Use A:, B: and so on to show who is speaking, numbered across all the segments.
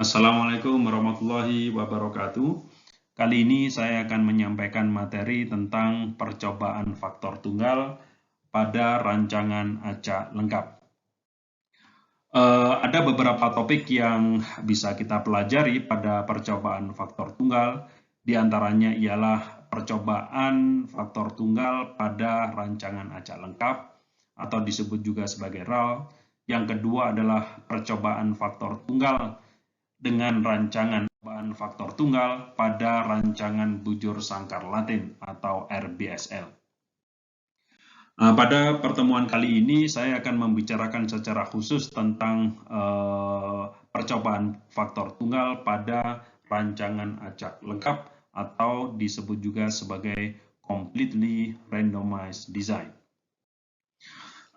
A: Assalamualaikum warahmatullahi wabarakatuh. Kali ini saya akan menyampaikan materi tentang percobaan faktor tunggal pada rancangan acak lengkap. Ada beberapa topik yang bisa kita pelajari pada percobaan faktor tunggal. Di antaranya ialah percobaan faktor tunggal pada rancangan acak lengkap atau disebut juga sebagai RAL. Yang kedua adalah percobaan faktor tunggal dengan rancangan faktor tunggal pada rancangan bujur sangkar Latin atau RBSL. Pada pertemuan kali ini saya akan membicarakan secara khusus tentang percobaan faktor tunggal pada rancangan acak lengkap atau disebut juga sebagai completely randomized design.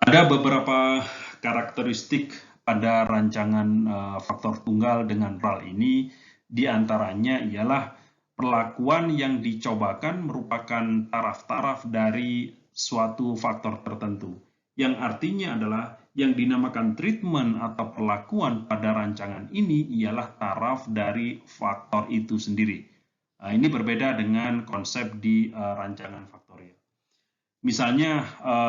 A: Ada beberapa karakteristik pada rancangan faktor tunggal dengan RAL ini, di antaranya ialah perlakuan yang dicobakan merupakan taraf-taraf dari suatu faktor tertentu, yang artinya adalah yang dinamakan treatment atau perlakuan pada rancangan ini ialah taraf dari faktor itu sendiri. Ini berbeda dengan konsep di rancangan faktorial. Misalnya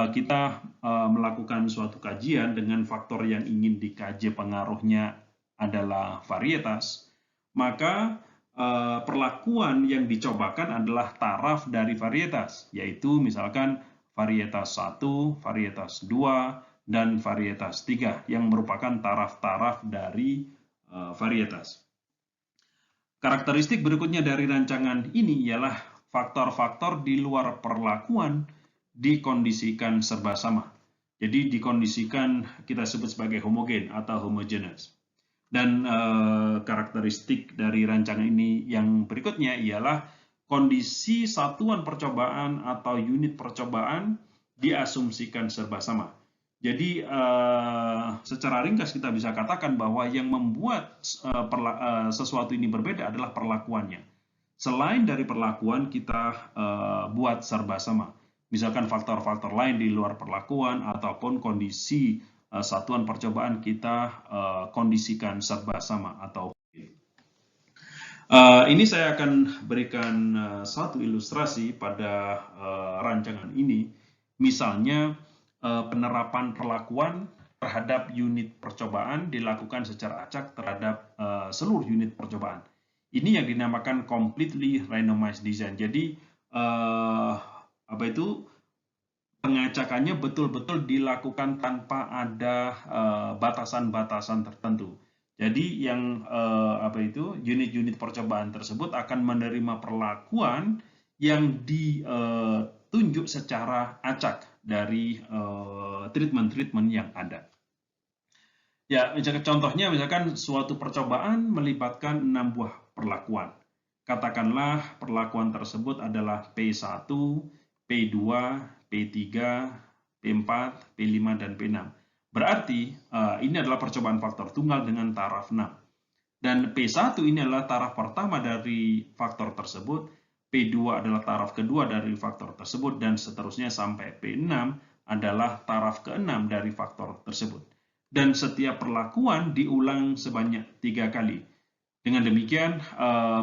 A: kita melakukan suatu kajian dengan faktor yang ingin dikaji pengaruhnya adalah varietas, maka perlakuan yang dicobakan adalah taraf dari varietas, yaitu misalkan varietas 1, varietas 2, dan varietas 3 yang merupakan taraf-taraf dari varietas. Karakteristik berikutnya dari rancangan ini ialah faktor-faktor di luar perlakuan dikondisikan serba sama. Jadi dikondisikan kita sebut sebagai homogen atau homogeneous. Dan karakteristik dari rancangan ini yang berikutnya ialah kondisi satuan percobaan atau unit percobaan diasumsikan serba sama. Jadi secara ringkas kita bisa katakan bahwa yang membuat sesuatu ini berbeda adalah perlakuannya. Selain dari perlakuan kita buat serba sama. Misalkan faktor-faktor lain di luar perlakuan ataupun kondisi satuan percobaan kita kondisikan serba sama atau ini saya akan berikan satu ilustrasi pada rancangan ini. Misalnya penerapan perlakuan terhadap unit percobaan dilakukan secara acak terhadap seluruh unit percobaan. Ini yang dinamakan completely randomized design. Jadi pengacakannya betul-betul dilakukan tanpa ada batasan-batasan tertentu. Jadi yang unit-unit percobaan tersebut akan menerima perlakuan yang ditunjuk secara acak dari treatment-treatment yang ada. Ya, contohnya misalkan suatu percobaan melibatkan 6 buah perlakuan. Katakanlah perlakuan tersebut adalah P1, P2, P3, P4, P5, dan P6. Berarti ini adalah percobaan faktor tunggal dengan taraf 6. Dan P1 ini adalah taraf pertama dari faktor tersebut, P2 adalah taraf kedua dari faktor tersebut, dan seterusnya sampai P6 adalah taraf ke-6 dari faktor tersebut. Dan setiap perlakuan diulang sebanyak 3 kali. Dengan demikian,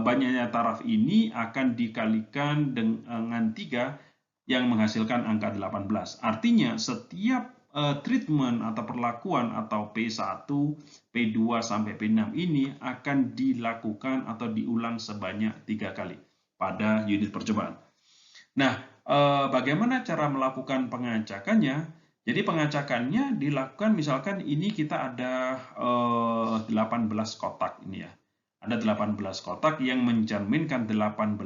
A: banyaknya taraf ini akan dikalikan dengan 3 yang menghasilkan angka 18. Artinya, setiap treatment atau perlakuan atau P1, P2 sampai P6 ini akan dilakukan atau diulang sebanyak 3 kali pada unit percobaan. Nah, bagaimana cara melakukan pengacakannya? Jadi pengacakannya dilakukan misalkan ini kita ada 18 kotak ini ya. Ada 18 kotak yang mencerminkan 18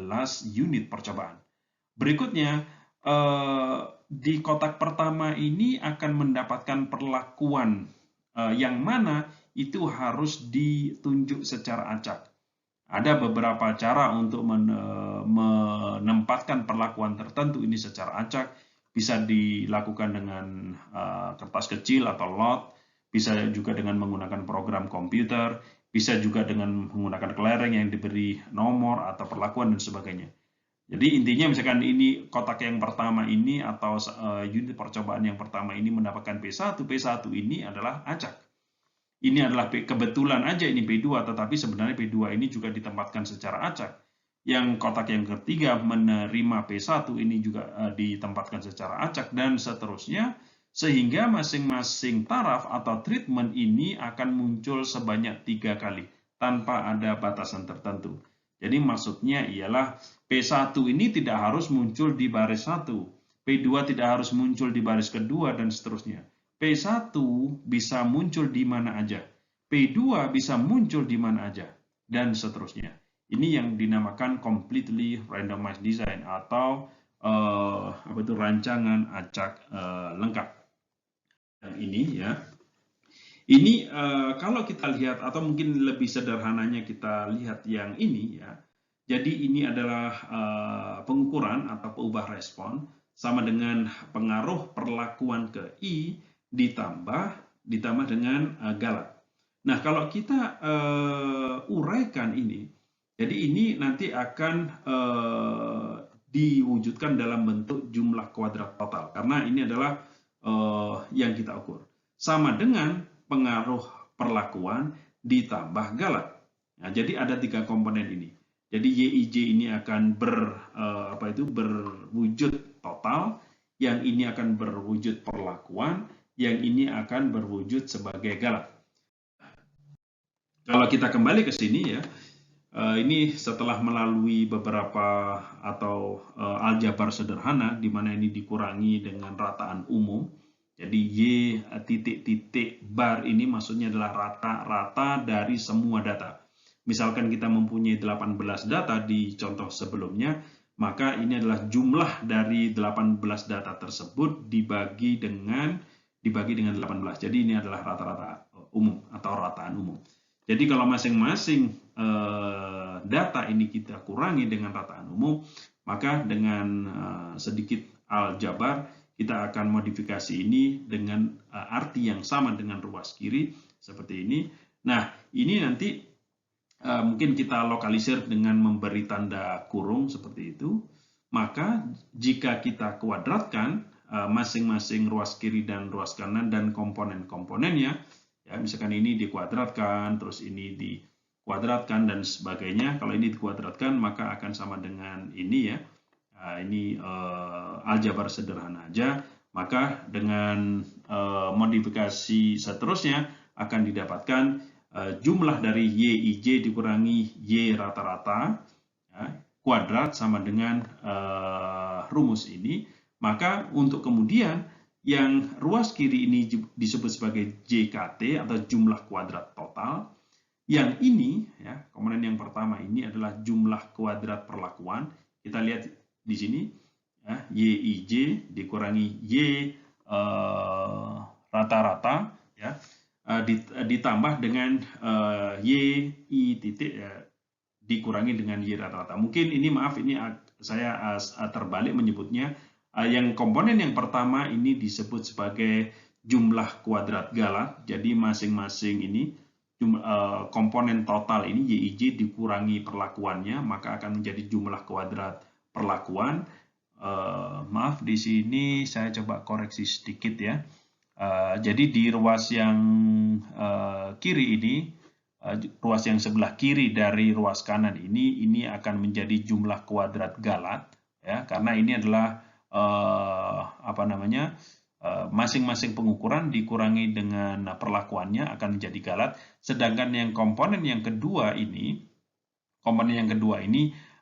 A: unit percobaan. Berikutnya, di kotak pertama ini akan mendapatkan perlakuan yang mana itu harus ditunjuk secara acak. Ada beberapa cara untuk menempatkan perlakuan tertentu ini secara acak. Bisa dilakukan dengan kertas kecil atau lot, bisa juga dengan menggunakan program komputer, bisa juga dengan menggunakan kelereng yang diberi nomor atau perlakuan dan sebagainya. Jadi intinya misalkan ini kotak yang pertama ini atau unit percobaan yang pertama ini mendapatkan P1, P1 ini adalah acak. Ini adalah kebetulan aja ini P2, tetapi sebenarnya P2 ini juga ditempatkan secara acak. Yang kotak yang ketiga menerima P1 ini juga ditempatkan secara acak, dan seterusnya, sehingga masing-masing taraf atau treatment ini akan muncul sebanyak 3 kali tanpa ada batasan tertentu. Jadi maksudnya ialah P1 ini tidak harus muncul di baris 1, P2 tidak harus muncul di baris kedua, dan seterusnya. P1 bisa muncul di mana aja, P2 bisa muncul di mana aja, dan seterusnya. Ini yang dinamakan completely randomized design atau rancangan acak lengkap. Dan ini ya, ini kalau kita lihat, atau mungkin lebih sederhananya kita lihat yang ini ya. Jadi ini adalah pengukuran atau peubah respon sama dengan pengaruh perlakuan ke I ditambah dengan galat. Nah, kalau kita uraikan ini, jadi ini nanti akan diwujudkan dalam bentuk jumlah kuadrat total, karena ini adalah yang kita ukur. Sama dengan pengaruh perlakuan ditambah galat. Nah, jadi ada 3 komponen ini. Jadi YIJ ini akan berwujud total, yang ini akan berwujud perlakuan, yang ini akan berwujud sebagai galat. Kalau kita kembali ke sini ya, ini setelah melalui beberapa atau aljabar sederhana, di mana ini dikurangi dengan rataan umum. Jadi Y titik-titik bar ini maksudnya adalah rata-rata dari semua data. Misalkan kita mempunyai 18 data di contoh sebelumnya, maka ini adalah jumlah dari 18 data tersebut dibagi dengan 18. Jadi ini adalah rata-rata umum atau rataan umum. Jadi kalau masing-masing data ini kita kurangi dengan rataan umum, maka dengan sedikit aljabar kita akan modifikasi ini dengan arti yang sama dengan ruas kiri seperti ini. Nah, ini nanti mungkin kita lokalisir dengan memberi tanda kurung seperti itu. Maka jika kita kuadratkan masing-masing ruas kiri dan ruas kanan dan komponen-komponennya, ya, misalkan ini dikuadratkan, terus ini dikuadratkan dan sebagainya. Kalau ini dikuadratkan maka akan sama dengan ini ya. Ini aljabar sederhana aja. Maka dengan modifikasi seterusnya akan didapatkan jumlah dari YIJ dikurangi Y rata-rata ya, kuadrat sama dengan rumus ini. Maka untuk kemudian yang ruas kiri ini disebut sebagai JKT atau jumlah kuadrat total. Yang ini, ya, komponen yang pertama ini adalah jumlah kuadrat perlakuan. Kita lihat di sini, ya, YIJ dikurangi Y rata-rata, ya, ditambah dengan YI titik dikurangi dengan Y rata-rata. Mungkin ini, maaf, ini saya terbalik menyebutnya. Yang komponen yang pertama ini disebut sebagai jumlah kuadrat galat. Jadi masing-masing ini komponen total ini YIJ dikurangi perlakuannya, maka akan menjadi jumlah kuadrat perlakuan. Maaf, di sini saya coba koreksi sedikit ya. Jadi di ruas yang kiri ini, ruas yang sebelah kiri dari ruas kanan ini akan menjadi jumlah kuadrat galat ya, karena ini adalah masing-masing pengukuran dikurangi dengan perlakuannya akan menjadi galat. Sedangkan yang komponen yang kedua ini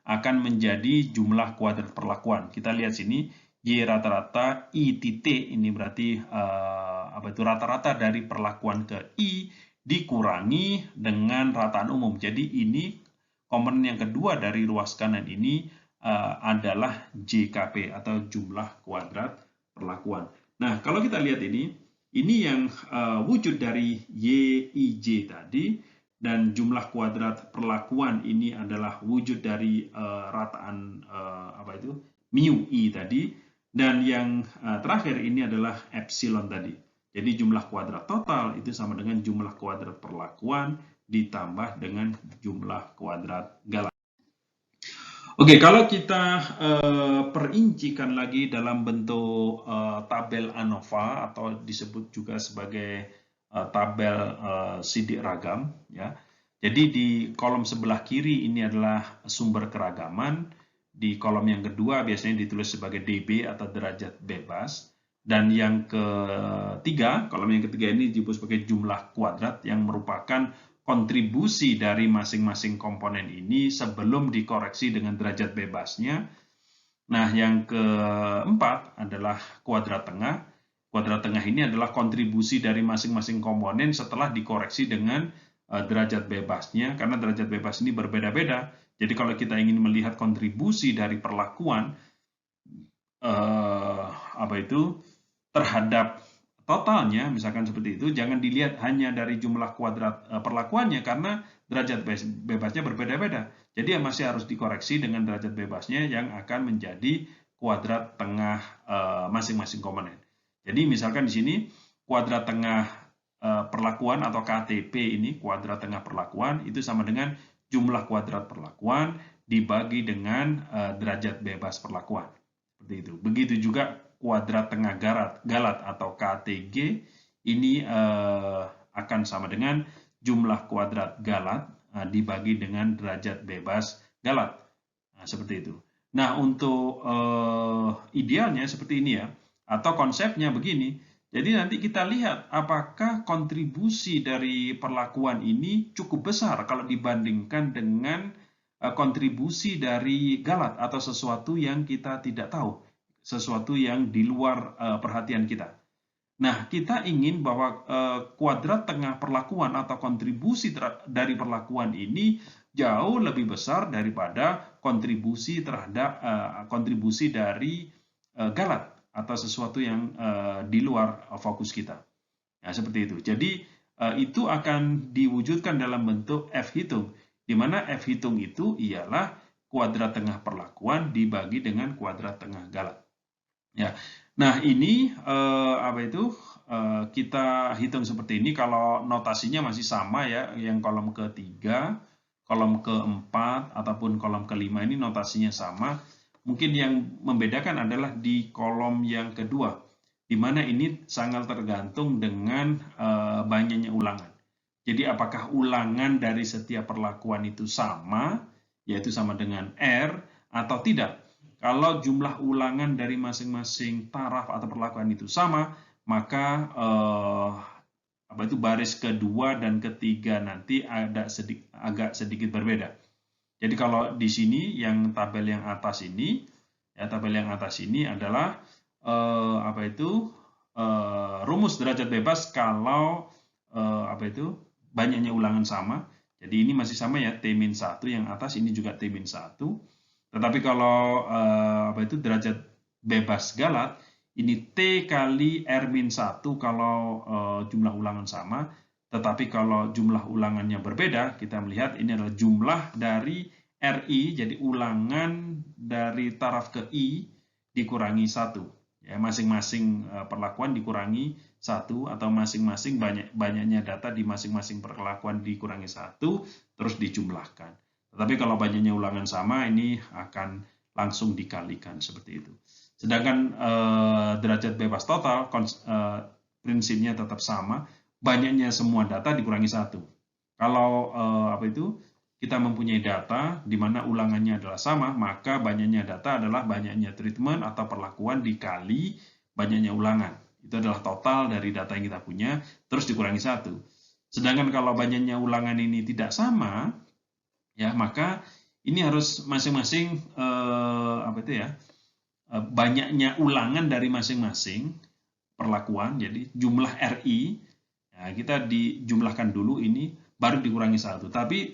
A: akan menjadi jumlah kuadrat perlakuan. Kita lihat sini, Y rata-rata I titik ini berarti rata-rata dari perlakuan ke I dikurangi dengan rataan umum. Jadi ini komponen yang kedua dari ruas kanan ini adalah JKP atau jumlah kuadrat perlakuan. Nah, kalau kita lihat ini yang wujud dari YIJ tadi, dan jumlah kuadrat perlakuan ini adalah wujud dari rataan mu I tadi, dan yang terakhir ini adalah epsilon tadi. Jadi jumlah kuadrat total itu sama dengan jumlah kuadrat perlakuan ditambah dengan jumlah kuadrat galat. Oke, kalau kita perincikan lagi dalam bentuk tabel ANOVA atau disebut juga sebagai tabel sidik ragam, ya. Jadi di kolom sebelah kiri ini adalah sumber keragaman, di kolom yang kedua biasanya ditulis sebagai DB atau derajat bebas, dan yang ketiga, kolom yang ketiga ini disebut sebagai jumlah kuadrat yang merupakan kontribusi dari masing-masing komponen ini sebelum dikoreksi dengan derajat bebasnya. Nah, yang keempat adalah kuadrat tengah. Kuadrat tengah ini adalah kontribusi dari masing-masing komponen setelah dikoreksi dengan derajat bebasnya, karena derajat bebas ini berbeda-beda. Jadi kalau kita ingin melihat kontribusi dari perlakuan terhadap totalnya, misalkan seperti itu, jangan dilihat hanya dari jumlah kuadrat perlakuannya, karena derajat bebasnya berbeda-beda. Jadi masih harus dikoreksi dengan derajat bebasnya yang akan menjadi kuadrat tengah masing-masing komponen. Jadi misalkan di sini kuadrat tengah perlakuan atau KTP ini, kuadrat tengah perlakuan itu sama dengan jumlah kuadrat perlakuan dibagi dengan derajat bebas perlakuan. Seperti itu. Begitu juga kuadrat tengah galat atau KTG ini akan sama dengan jumlah kuadrat galat dibagi dengan derajat bebas galat. Nah, seperti itu. Nah, untuk idealnya seperti ini ya, atau konsepnya begini. Jadi nanti kita lihat apakah kontribusi dari perlakuan ini cukup besar kalau dibandingkan dengan kontribusi dari galat atau sesuatu yang kita tidak tahu, sesuatu yang di luar perhatian kita. Nah, kita ingin bahwa kuadrat tengah perlakuan atau kontribusi dari perlakuan ini jauh lebih besar daripada kontribusi terhadap kontribusi dari galat atau sesuatu yang di luar fokus kita. Nah, seperti itu. Jadi itu akan diwujudkan dalam bentuk F hitung, di mana F hitung itu ialah kuadrat tengah perlakuan dibagi dengan kuadrat tengah galat. Ya. Nah, ini kita hitung seperti ini. Kalau notasinya masih sama ya, yang kolom ketiga, kolom keempat ataupun kolom kelima ini notasinya sama. Mungkin yang membedakan adalah di kolom yang kedua, di mana ini sangat tergantung dengan banyaknya ulangan. Jadi apakah ulangan dari setiap perlakuan itu sama, yaitu sama dengan R, atau tidak. Kalau jumlah ulangan dari masing-masing taraf atau perlakuan itu sama, maka baris kedua dan ketiga nanti agak sedikit berbeda. Jadi kalau di sini yang tabel yang atas ini, ya tabel yang atas ini adalah rumus derajat bebas kalau banyaknya ulangan sama. Jadi ini masih sama ya, T-1 yang atas ini juga T-1. Tetapi kalau derajat bebas galat ini T kali R-1 kalau jumlah ulangan sama. Tetapi kalau jumlah ulangannya berbeda, kita melihat ini adalah jumlah dari RI, jadi ulangan dari taraf ke I dikurangi 1. Ya, masing-masing perlakuan dikurangi 1, atau masing-masing banyaknya data di masing-masing perlakuan dikurangi 1, terus dijumlahkan. Tetapi kalau banyaknya ulangan sama, ini akan langsung dikalikan seperti itu. Sedangkan derajat bebas total, prinsipnya tetap sama. Banyaknya semua data dikurangi 1. Kalau kita mempunyai data di mana ulangannya adalah sama, maka banyaknya data adalah banyaknya treatment atau perlakuan dikali banyaknya ulangan. Itu adalah total dari data yang kita punya, terus dikurangi 1. Sedangkan kalau banyaknya ulangan ini tidak sama, ya maka ini harus masing-masing banyaknya ulangan dari masing-masing perlakuan, jadi jumlah RI. Nah, kita dijumlahkan dulu ini, baru dikurangi 1. Tapi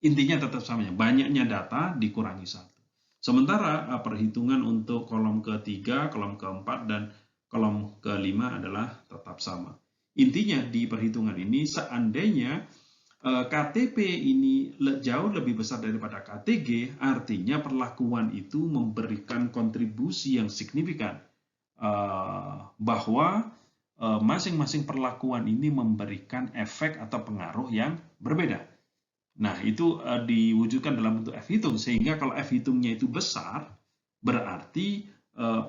A: intinya tetap sama, banyaknya data dikurangi 1. Sementara perhitungan untuk kolom ketiga, kolom keempat, dan kolom kelima adalah tetap sama. Intinya di perhitungan ini, seandainya KTP ini jauh lebih besar daripada KTG, artinya perlakuan itu memberikan kontribusi yang signifikan, bahwa masing-masing perlakuan ini memberikan efek atau pengaruh yang berbeda. Nah, itu diwujudkan dalam bentuk F hitung, sehingga kalau F hitungnya itu besar, berarti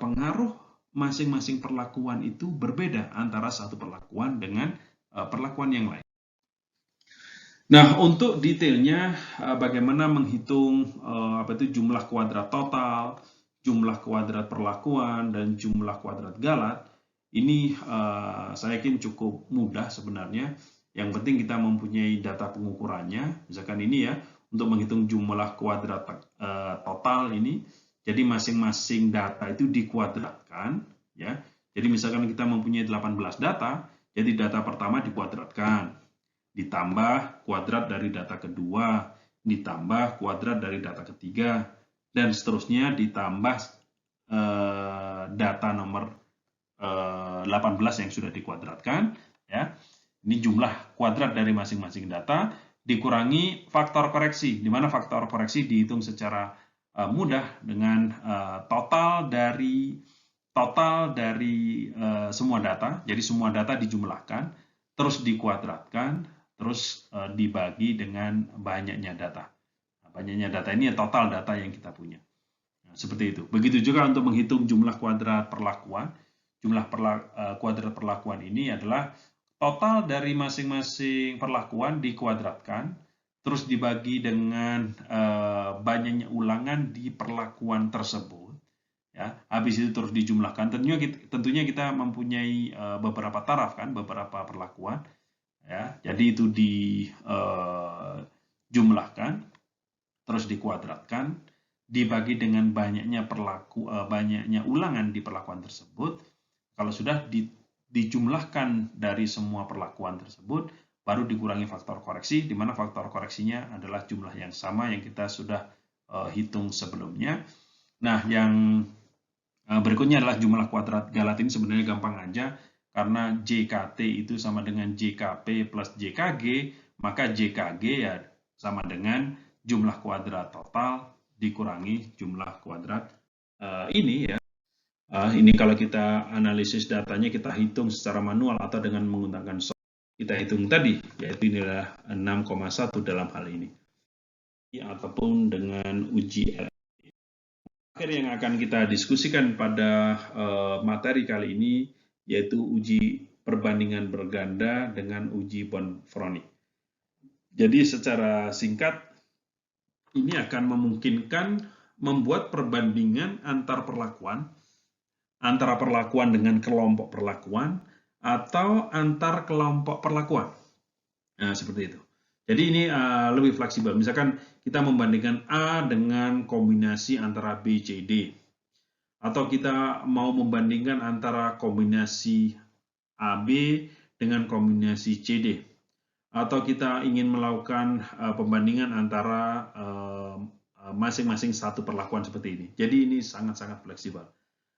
A: pengaruh masing-masing perlakuan itu berbeda antara satu perlakuan dengan perlakuan yang lain. Nah, untuk detailnya bagaimana menghitung jumlah kuadrat total, jumlah kuadrat perlakuan, dan jumlah kuadrat galat, ini saya yakin cukup mudah sebenarnya. Yang penting kita mempunyai data pengukurannya. Misalkan ini ya, untuk menghitung jumlah kuadrat total ini, jadi masing-masing data itu dikuadratkan, ya. Jadi misalkan kita mempunyai 18 data, jadi data pertama dikuadratkan, ditambah kuadrat dari data kedua, ditambah kuadrat dari data ketiga, dan seterusnya ditambah data nomor 18 yang sudah dikuadratkan. Ya. Ini jumlah kuadrat dari masing-masing data, dikurangi faktor koreksi, di mana faktor koreksi dihitung secara mudah dengan total dari semua data. Jadi semua data dijumlahkan, terus dikuadratkan, terus dibagi dengan banyaknya data. Nah, banyaknya data ini ya total data yang kita punya. Nah, seperti itu. Begitu juga untuk menghitung jumlah kuadrat perlakuan. Jumlah kuadrat perlakuan ini adalah total dari masing-masing perlakuan dikuadratkan, terus dibagi dengan banyaknya ulangan di perlakuan tersebut. Ya, habis itu terus dijumlahkan. Tentunya kita mempunyai beberapa taraf kan, beberapa perlakuan. Ya, jadi itu dijumlahkan, terus dikuadratkan, dibagi dengan banyaknya ulangan di perlakuan tersebut. Kalau sudah dijumlahkan dari semua perlakuan tersebut, baru dikurangi faktor koreksi, di mana faktor koreksinya adalah jumlah yang sama yang kita sudah hitung sebelumnya. Nah, yang berikutnya adalah jumlah kuadrat galat. Ini sebenarnya gampang aja. Karena JKT itu sama dengan JKP plus JKG, maka JKG ya sama dengan jumlah kuadrat total dikurangi jumlah kuadrat ini ya. Ini kalau kita analisis datanya, kita hitung secara manual atau dengan menggunakan software kita hitung tadi, yaitu ini adalah 6,1 dalam hal ini. Ataupun dengan uji LSD. Akhir yang akan kita diskusikan pada materi kali ini yaitu uji perbandingan berganda dengan uji Bonferroni. Jadi secara singkat, ini akan memungkinkan membuat perbandingan antara perlakuan dengan kelompok perlakuan, atau antar kelompok perlakuan. Nah, seperti itu. Jadi ini lebih fleksibel. Misalkan kita membandingkan A dengan kombinasi antara B, C, D. Atau kita mau membandingkan antara kombinasi AB dengan kombinasi CD. Atau kita ingin melakukan pembandingan antara masing-masing satu perlakuan seperti ini. Jadi ini sangat-sangat fleksibel.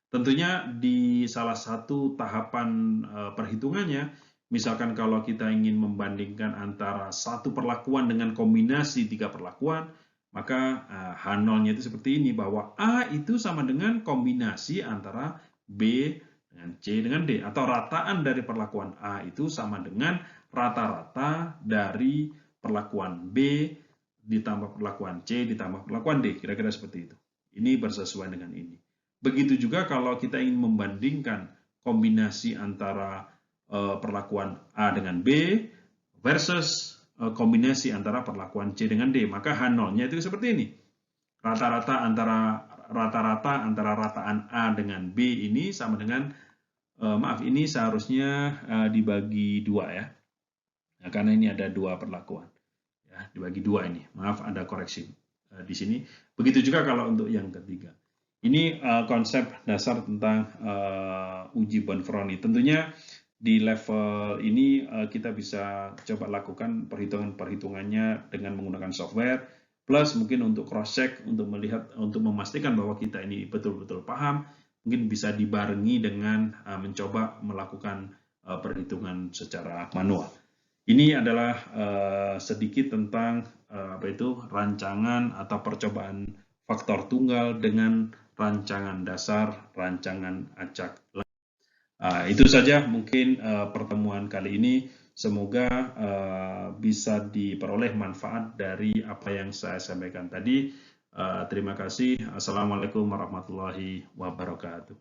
A: Tentunya di salah satu tahapan perhitungannya, misalkan kalau kita ingin membandingkan antara satu perlakuan dengan kombinasi 3 perlakuan, maka H0-nya itu seperti ini, bahwa A itu sama dengan kombinasi antara B dengan C dengan D, atau rataan dari perlakuan A itu sama dengan rata-rata dari perlakuan B ditambah perlakuan C ditambah perlakuan D, kira-kira seperti itu. Ini bersesuaian dengan ini. Begitu juga kalau kita ingin membandingkan kombinasi antara perlakuan A dengan B versus kombinasi antara perlakuan C dengan D, maka H0-nya itu seperti ini. Rata-rata antara rataan A dengan B ini sama dengan ini seharusnya dibagi 2 ya. Nah, karena ini ada 2 perlakuan. Ya, dibagi 2 ini. Maaf, ada koreksi di sini. Begitu juga kalau untuk yang ketiga. Ini konsep dasar tentang uji Bonferroni. Tentunya di level ini kita bisa coba lakukan perhitungannya dengan menggunakan software, plus mungkin untuk cross check, untuk melihat, untuk memastikan bahwa kita ini betul-betul paham, mungkin bisa dibarengi dengan mencoba melakukan perhitungan secara manual. Ini adalah sedikit tentang rancangan atau percobaan faktor tunggal dengan rancangan dasar, rancangan acak. Itu saja mungkin pertemuan kali ini. Semoga bisa diperoleh manfaat dari apa yang saya sampaikan tadi. Terima kasih. Assalamualaikum warahmatullahi wabarakatuh.